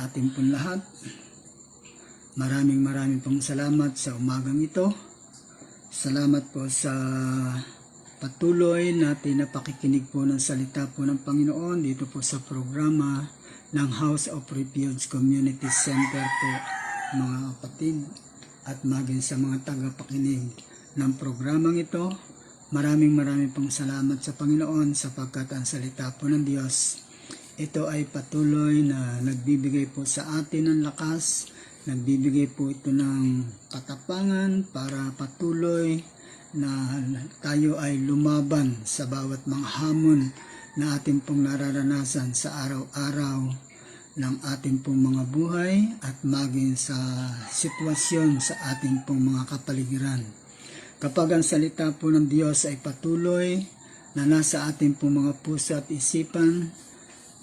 ating pong lahat. Maraming pong salamat sa umagang ito. Salamat po sa patuloy natin na pakikinig po ng salita po ng Panginoon dito po sa programa ng House of Refuge Community Center po, mga kapatid, at maging sa mga tagapakinig ng programang ito. Maraming pong salamat sa Panginoon sapagkat ang salita po ng Diyos, ito ay patuloy na nagbibigay po sa atin ng lakas, nagbibigay po ito ng katapangan para patuloy na tayo ay lumaban sa bawat mga hamon na ating pong nararanasan sa araw-araw ng ating pong mga buhay at maging sa sitwasyon sa ating pong mga kapaligiran. Kapag ang salita po ng Diyos ay patuloy na nasa ating pong mga puso at isipan,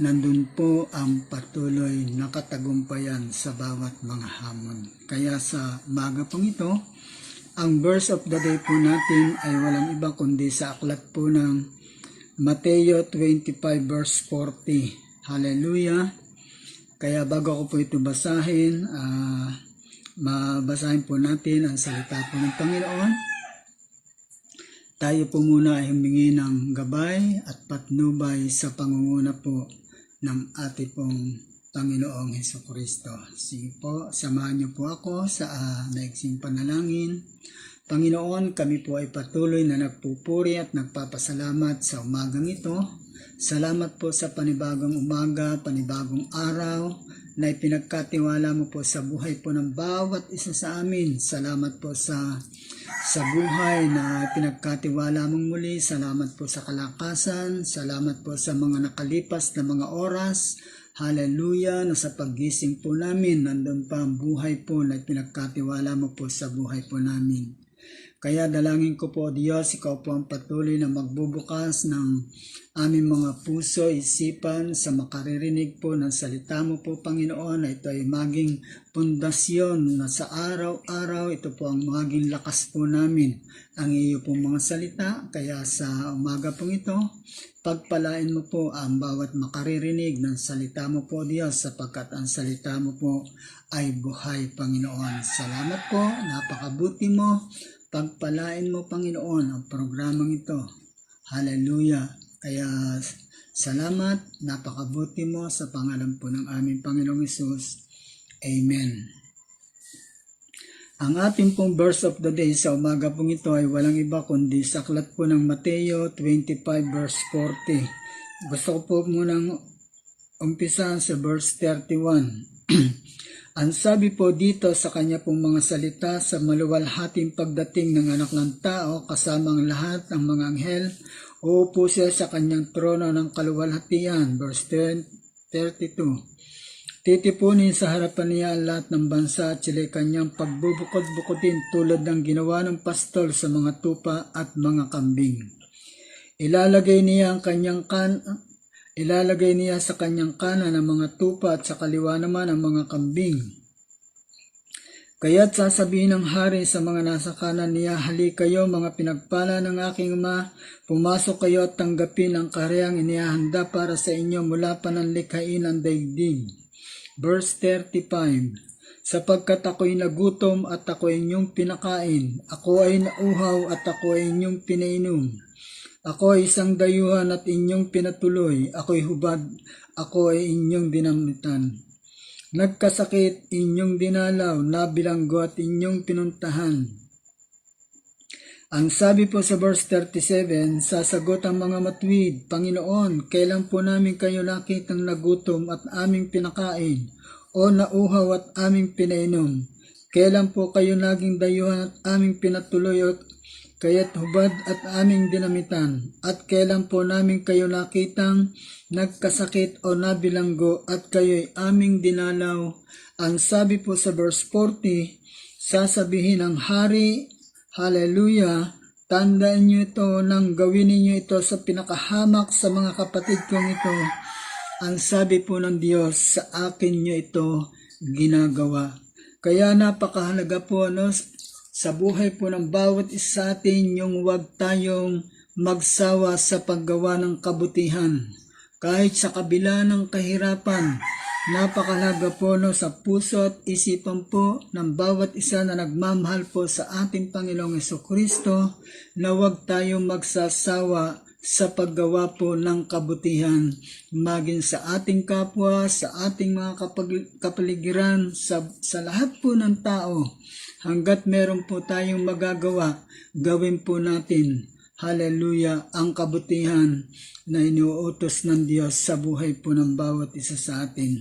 nandun po ang patuloy na katagumpayan sa bawat mga hamon. Kaya sa umaga pong ito, ang verse of the day po natin ay walang iba kundi sa aklat po ng Mateo 25 verse 40. Hallelujah! Kaya bago ko po ito basahin, mabasahin po natin ang salita po ng Panginoon. Tayo po muna ay humingi ng gabay at patnubay sa pangunguna po ng ating pong Panginoong Hesukristo. Sige po, samahan niyo po ako sa maiksing panalangin. Panginoon, kami po ay patuloy na nagpupuri at nagpapasalamat sa umagang ito. Salamat po sa panibagong umaga, panibagong araw na ipinagkatiwala mo po sa buhay po ng bawat isa sa amin. Salamat po sa buhay na pinagkatiwala mong muli. Salamat po sa kalakasan. Salamat po sa mga nakalipas na mga oras. Hallelujah, na sa paggising po namin, nandun pa ang buhay po na pinagkatiwala mo po sa buhay po namin. Kaya dalangin ko po, Diyos, ikaw po ang patuloy na magbubukas ng aming mga puso, isipan sa makaririnig po ng salita mo po, Panginoon, na ito ay maging pundasyon na sa araw-araw, ito po ang maging lakas po namin, ang iyo pong mga salita. Kaya sa umaga pong ito, pagpalain mo po ang bawat makaririnig ng salita mo po, Diyos, sapagkat ang salita mo po ay buhay, Panginoon. Salamat po, napakabuti mo. Pagpalain mo, Panginoon, ang programang ito. Hallelujah. Kaya salamat, napakabuti mo sa pangalan po ng aming Panginoong Hesus. Amen. Ang ating pong verse of the day sa umaga pong ito ay walang iba kundi sa aklat po ng Mateo 25 verse 40. Gusto ko po munang umpisahan sa verse 31. Ang sabi po dito sa kanya pong mga salita, sa maluwalhating pagdating ng anak ng tao kasama ang lahat ng mga anghel, uupo siya sa kanyang trono ng kaluwalhatian. Verse 32. Titipunin sa harapan niya ang lahat ng bansa at sila'y kanyang pagbubukod-bukodin tulad ng ginawa ng pastol sa mga tupa at mga kambing. Ilalagay niya sa kanyang kanan ang mga tupa at sa kaliwa naman ang mga kambing. Kaya't sasabihin ng hari sa mga nasa kanan niya, "Hali kayo mga pinagpala ng aking Ama, pumasok kayo at tanggapin ang kahariang inihahanda para sa inyo mula pa ng likhain ng daigdig." Verse 35. Sapagkat ako'y nagutom at ako ay inyong pinakain, ako ay nauhaw at ako ay inyong pinainom. Ako ay isang dayuhan at inyong pinatuloy. Ako'y hubad, ako ay inyong dinamitan. Nagkasakit, inyong dinalaw, nabilanggo at inyong pinuntahan. Ang sabi po sa verse 37, sasagot ang mga matuwid, "Panginoon, kailan po namin kayo nakitang nagutom at aming pinakain, o nauhaw at aming pinainom? Kailan po kayo naging dayuhan at aming pinatuloy o kaya't hubad at aming dinamitan? At kailan po namin kayo nakitang nagkasakit o nabilanggo at kayo'y aming dinalaw?" Ang sabi po sa verse 40, sasabihin ng hari, "Hallelujah, tandaan niyo ito nang gawin niyo ito sa pinakahamak sa mga kapatid kong ito." Ang sabi po ng Diyos, sa akin niyo ito ginagawa. Kaya napakahalaga po sa buhay po ng bawat isa sa atin yung huwag tayong magsawa sa paggawa ng kabutihan. Kahit sa kabila ng kahirapan, Napakalaga po no, sa puso at isipan po ng bawat isa na nagmamahal po sa ating Panginoong Hesukristo na huwag tayong magsasawa sa paggawa po ng kabutihan maging sa ating kapwa, sa ating mga kapaligiran, sa lahat po ng tao. Hanggat meron po tayong magagawa, gawin po natin. Hallelujah, ang kabutihan na inuutos ng Diyos sa buhay po ng bawat isa sa atin.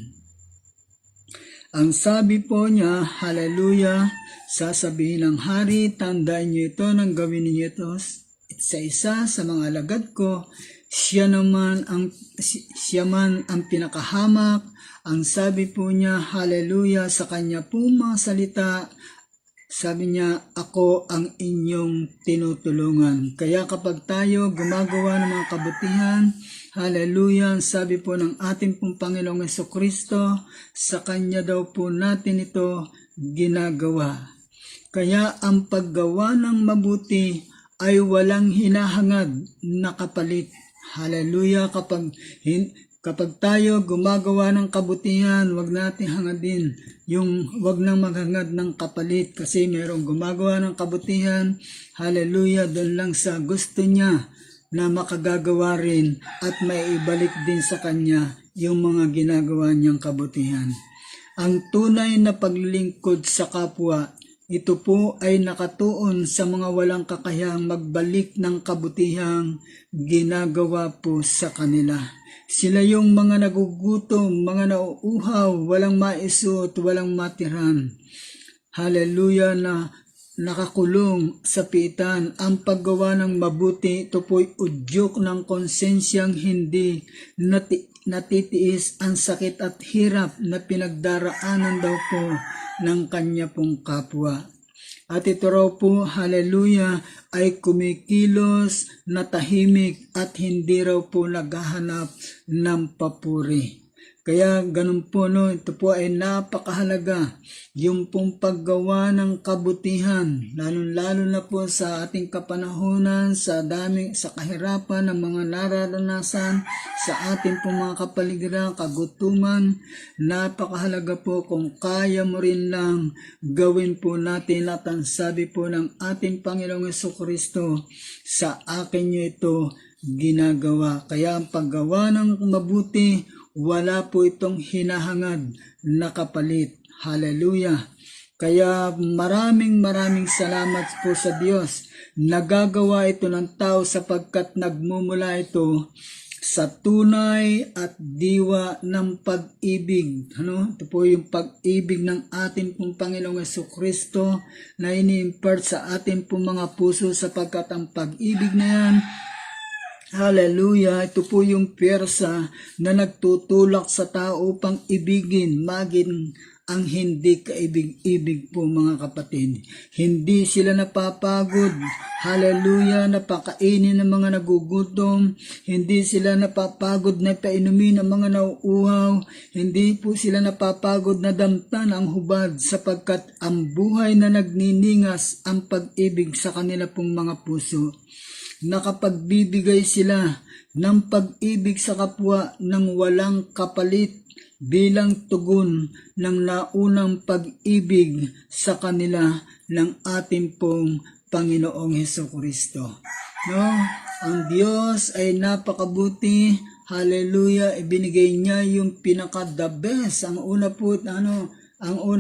Ang sabi po niya, hallelujah, sasabihin ng hari, tandaan niyo ito nang gawin niyo ito sa isa sa mga alagad ko. Siya man ang pinakahamak. Ang sabi po niya, hallelujah, sa kanya po mga salita. Sabi niya, ako ang inyong tinutulungan. Kaya kapag tayo gumagawa ng mga kabutihan, hallelujah, sabi po ng ating pong Panginoong Hesukristo, sa Kanya daw po natin ito ginagawa. Kaya ang paggawa ng mabuti ay walang hinahangad na kapalit. Hallelujah, kapag tayo gumagawa ng kabutihan, wag natin hangadin wag nang maghangad ng kapalit kasi merong gumagawa ng kabutihan, hallelujah, doon lang sa gusto niya na makagagawa rin at maibalik din sa kanya yung mga ginagawa niyang kabutihan. Ang tunay na paglilingkod sa kapwa, ito po ay nakatuon sa mga walang kakayahang magbalik ng kabutihang ginagawa po sa kanila. Sila yung mga nagugutom, mga nauuhaw, walang maisuot, walang matiran. Hallelujah, na nakakulong sa piitan. Ang paggawa ng mabuti, ito po'y udyok ng konsensyang hindi natitiis ang sakit at hirap na pinagdaraanan daw po ng kanya pong kapwa. At ito raw po, hallelujah, ay kumikilos na tahimik at hindi raw po naghahanap ng papuri. Kaya ganun po, no, ito po ay napakahalaga, yung pong paggawa ng kabutihan, lalo na po sa ating kapanahunan, sa kahirapan ng mga nararanasan, sa ating pong mga kapaligiran, kagutuman. Napakahalaga po kung kaya mo rin lang gawin po natin at ang sabi po ng ating Panginoong Hesukristo, sa akin nyo ito ginagawa. Kaya ang paggawa ng mabuti, wala po itong hinahangad na kapalit. Hallelujah. Kaya maraming salamat po sa Diyos. Nagagawa ito ng tao sapagkat nagmumula ito sa tunay at diwa ng pag-ibig. Ito po yung pag-ibig ng ating pong Panginoong Hesukristo na ini-impart sa ating pong mga puso sapagkat ang pag-ibig na yan, hallelujah, ito po yung pwersa na nagtutulak sa tao upang ibigin maging ang hindi kaibig-ibig po mga kapatid. Hindi sila napapagod, hallelujah, napakainin ng mga nagugutom, hindi sila napapagod na painumin ang mga nauuhaw, hindi po sila napapagod na damtan ang hubad sapagkat ang buhay na nagniningas ang pag-ibig sa kanila pong mga puso. Nakapagbibigay sila ng pag-ibig sa kapwa ng walang kapalit bilang tugon ng naunang pag-ibig sa kanila ng ating pong Panginoong Hesukristo. No? Ang Diyos ay napakabuti. Hallelujah. Ibinigay niya yung pinaka-the best. Ang una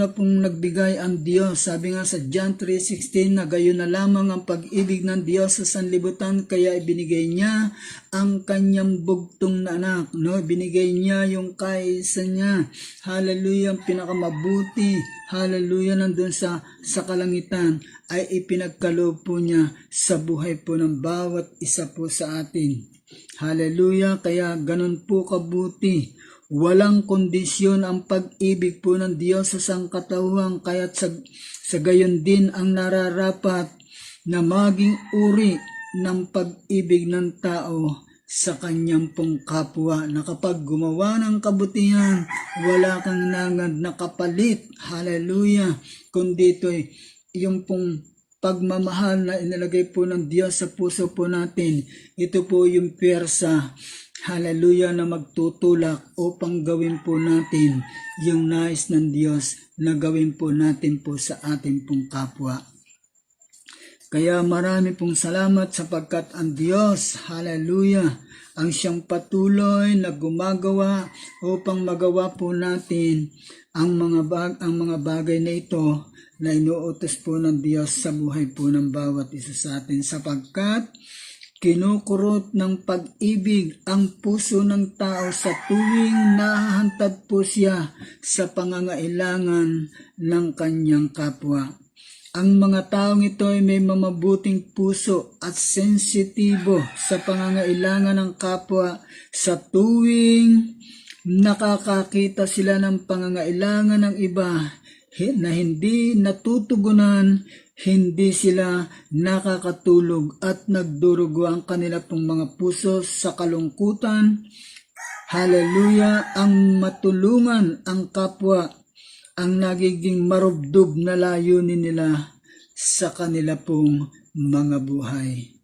pong nagbigay ang Diyos. Sabi nga sa John 3:16 na gayon na lamang ang pag-ibig ng Diyos sa sanlibutan kaya ibinigay niya ang kanyang bugtong na anak. No? Binigay niya yung kaisa niya. Hallelujah, ang pinakamabuti. Hallelujah, nandun sa kalangitan ay ipinagkaloob po niya sa buhay po ng bawat isa po sa atin. Hallelujah, kaya ganun po kabuti. Walang kondisyon ang pag-ibig po ng Diyos sa sangkatauhan, kaya't sa gayon din ang nararapat na maging uri ng pag-ibig ng tao sa kanyang pong kapwa, na kapag gumawa ng kabutihan, wala kang nangad na kapalit, hallelujah, kundi ito'y yung pong pagmamahal na inilagay po ng Diyos sa puso po natin. Ito po yung pwersa, hallelujah, na magtutulak upang gawin po natin yung nais ng Diyos na gawin po natin po sa ating pong kapwa. Kaya marami pong salamat sapagkat ang Diyos, hallelujah, ang siyang patuloy na gumagawa upang magawa po natin ang mga bagay na ito na inuutos po ng Diyos sa buhay po ng bawat isa sa atin, sapagkat kinukurot ng pag-ibig ang puso ng tao sa tuwing nahahantad po siya sa pangangailangan ng kanyang kapwa. Ang mga taong ito ay may mamabuting puso at sensitibo sa pangangailangan ng kapwa sa tuwing nakakakita sila ng pangangailangan ng iba na hindi natutugunan, hindi sila nakakatulog at nagdurugo ang kanila pong mga puso sa kalungkutan. Hallelujah, ang matulungan ang kapwa ang nagiging marubdob na layunin nila sa kanila pong mga buhay.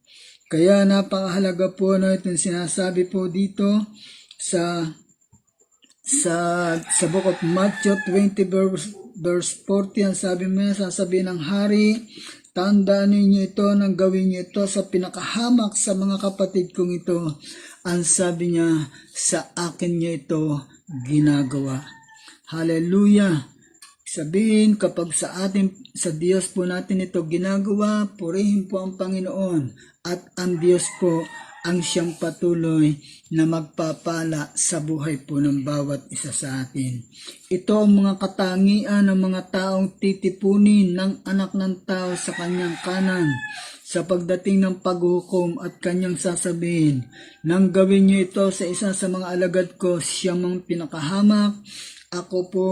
Kaya napakahalaga po na itong sinasabi po dito sa book of Matthew 20 verse 40, ang sabi mo, sasabihin ng hari, tandaan ninyo ito nang gawin niyo ito sa pinakahamak sa mga kapatid kong ito. Ang sabi niya, sa akin niyo ito ginagawa. Hallelujah! Sabihin, kapag sa Diyos po natin ito ginagawa, purihin po ang Panginoon at ang Diyos po ang siyang patuloy na magpapala sa buhay po ng bawat isa sa atin. Ito ang mga katangian ng mga taong titipunin ng anak ng tao sa kanyang kanan sa pagdating ng paghukom at kanyang sasabihin, nang gawin niyo ito sa isa sa mga alagad ko, siya mang pinakahamak, ako po,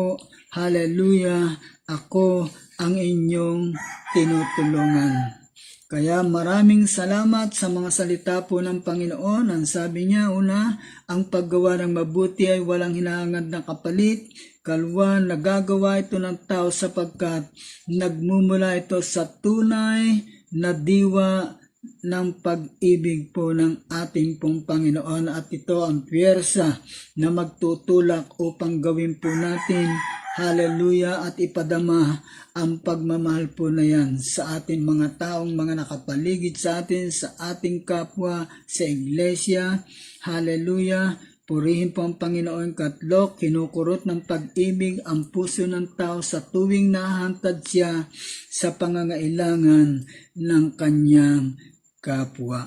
hallelujah, ako ang inyong tinutulungan. Kaya maraming salamat sa mga salita po ng Panginoon. Ang sabi niya, una, ang paggawa ng mabuti ay walang hinahangad na kapalit. Kalwa, nagagawa ito ng tao sapagkat nagmumula ito sa tunay na diwa ng pag-ibig po ng ating pong Panginoon, at ito ang pwersa na magtutulak upang gawin po natin, hallelujah, at ipadama ang pagmamahal po na yan sa ating mga taong mga nakapaligid sa atin, sa ating kapwa, sa iglesia, hallelujah. Purihin po ang Panginoon. Katlo, kinukurot ng pag-ibig ang puso ng tao sa tuwing nahahantad siya sa pangangailangan ng kanyang kapwa.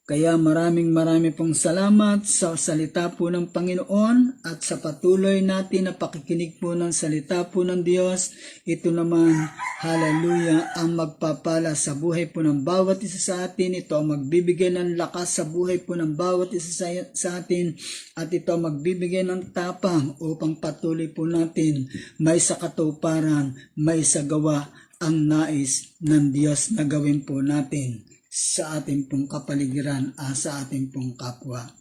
Kaya maraming pong salamat sa salita po ng Panginoon at sa patuloy natin na pakikinig po ng salita po ng Diyos. Ito naman, hallelujah, ang magpapala sa buhay po ng bawat isa sa atin. Ito ang magbibigay ng lakas sa buhay po ng bawat isa sa atin. At ito ang magbibigay ng tapang upang patuloy po natin may sa katuparan, may sa gawa ang nais ng Diyos na gawin po natin sa ating pong kapaligiran, sa ating pong kapwa.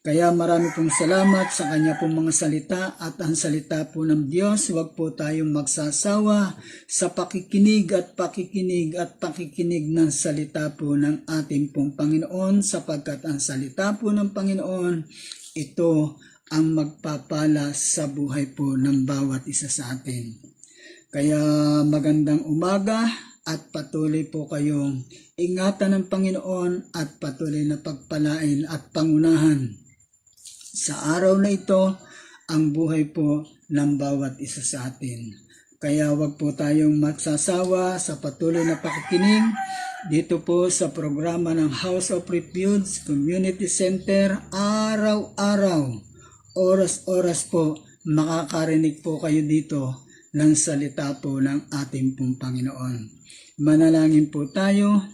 Kaya marami pong salamat sa kanya pong mga salita, at ang salita po ng Diyos, huwag po tayong magsasawa sa pakikinig at pakikinig ng salita po ng ating pong Panginoon, sapagkat ang salita po ng Panginoon, ito ang magpapala sa buhay po ng bawat isa sa atin. Kaya magandang umaga at patuloy po kayong ingatan ng Panginoon at patuloy na pagpalain at pangunahan sa araw na ito ang buhay po ng bawat isa sa atin. Kaya wag po tayong magsasawa sa patuloy na pakikinig dito po sa programa ng House of Refuge Community Center. Araw-araw, oras-oras po, makakarinig po kayo dito ng salita po ng ating pong Panginoon. Manalangin po tayo.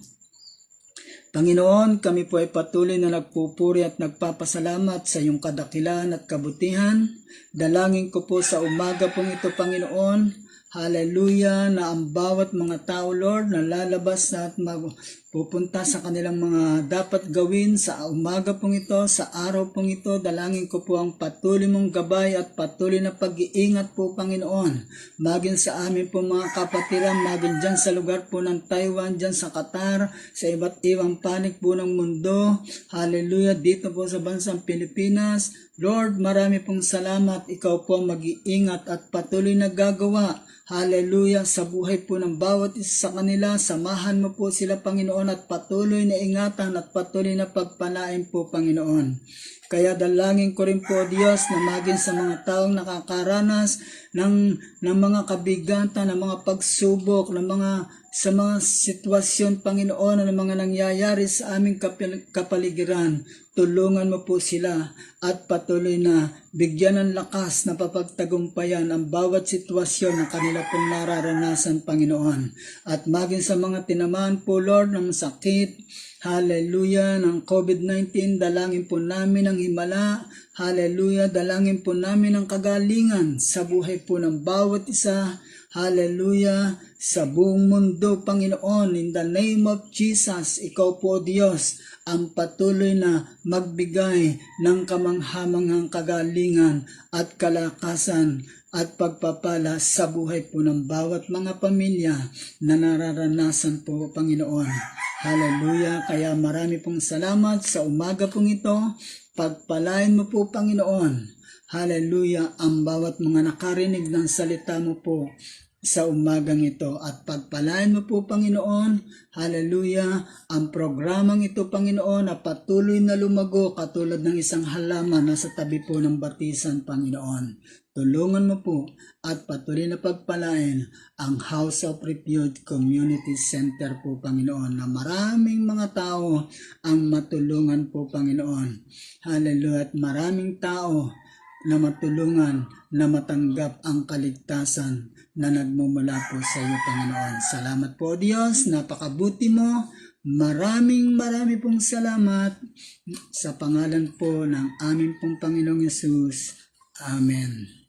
Panginoon, kami po ay patuloy na nagpupuri at nagpapasalamat sa iyong kadakilan at kabutihan. Dalangin ko po sa umaga pong ito, Panginoon, hallelujah, na ang bawat mga tao, Lord, na lalabas at pupunta sa kanilang mga dapat gawin sa umaga pong ito, sa araw pong ito. Dalangin ko po ang patuloy mong gabay at patuloy na pag-iingat po, Panginoon. Maging sa amin po mga kapatiran, maging dyan sa lugar po ng Taiwan, dyan sa Qatar, sa iba't ibang panig po ng mundo. Hallelujah, dito po sa bansang Pilipinas. Lord, marami pong salamat. Ikaw po ang mag-iingat at patuloy na gagawa. Hallelujah, sa buhay po ng bawat isa sa kanila. Samahan mo po sila, Panginoon, at patuloy na ingatan at patuloy na pagpalain po, Panginoon. Kaya dalangin ko rin po, Diyos, na maging sa mga taong nakakaranas ng mga kabigatan, ng mga pagsubok, sa mga sitwasyon, Panginoon, ng mga nangyayari sa aming kapaligiran. Tulungan mo po sila at patuloy na bigyan ng lakas na papagtagumpayan ang bawat sitwasyon na kanila pong nararanasan, Panginoon. At maging sa mga tinamaan po, Lord, ng sakit, hallelujah, ng COVID-19, dalangin po namin ang himala, hallelujah, dalangin po namin ang kagalingan sa buhay po ng bawat isa, hallelujah, sa buong mundo, Panginoon, in the name of Jesus. Ikaw po, Diyos, ang patuloy na magbigay ng kamanghamanghang kagalingan at kalakasan at pagpapala sa buhay po ng bawat mga pamilya na nararanasan po, Panginoon. Hallelujah. Kaya marami pong salamat sa umaga pong ito. Pagpalain mo po, Panginoon. Hallelujah. Ang bawat mga nakarinig ng salita mo po sa umagang ito at pagpalain mo po, Panginoon, hallelujah, ang programang ito, Panginoon, na patuloy na lumago katulad ng isang halaman na sa tabi po ng batisan, Panginoon. Tulungan mo po at patuloy na pagpalain ang House of Refuge Community Center po, Panginoon, na maraming mga tao ang matulungan po, Panginoon. Hallelujah, at maraming tao na matulungan na matanggap ang kaligtasan na nagmumula po sa iyo, Panginoon. Salamat po, Diyos. Napakabuti mo. Marami pong salamat sa pangalan po ng aming pong Panginoong Yesus. Amen.